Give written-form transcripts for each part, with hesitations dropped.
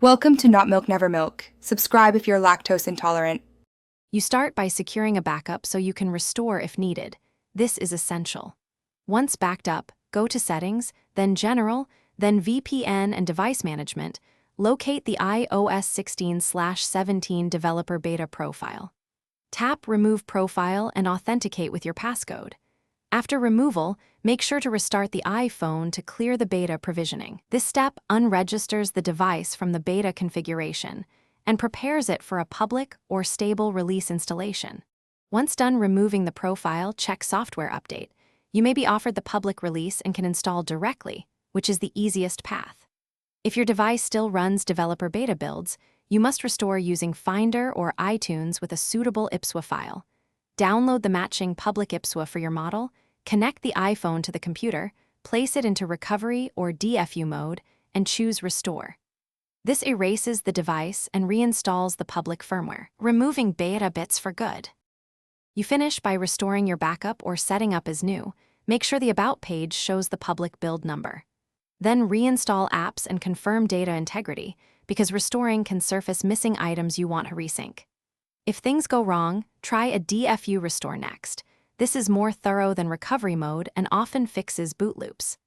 Welcome to Not Milk Never Milk. Subscribe if you're lactose intolerant. You start by securing a backup so you can restore if needed. This is essential. Once backed up, go to Settings, then General, then VPN and Device Management. Locate the iOS 16/17 Developer Beta profile. Tap Remove Profile and authenticate with your passcode. After removal, make sure to restart the iPhone to clear the beta provisioning. This step unregisters the device from the beta configuration and prepares it for a public or stable release installation. Once done removing the profile, check Software Update. You may be offered the public release and can install directly, which is the easiest path. If your device still runs developer beta builds, you must restore using Finder or iTunes with a suitable IPSWA file. Download the matching public IPSWA for your model, connect the iPhone to the computer, place it into recovery or DFU mode, and choose Restore. This erases the device and reinstalls the public firmware, removing beta bits for good. You finish by restoring your backup or setting up as new. Make sure the About page shows the public build number. Then reinstall apps and confirm data integrity, because restoring can surface missing items you want to resync. If things go wrong, try a DFU restore next. This is more thorough than recovery mode and often fixes boot loops.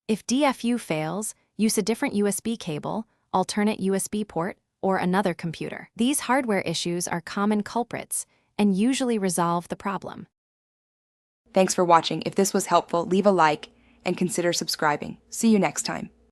If DFU fails, use a different USB cable, alternate USB port, or another computer. These hardware issues are common culprits and usually resolve the problem. Thanks for watching. If this was helpful, leave a like and consider subscribing. See you next time.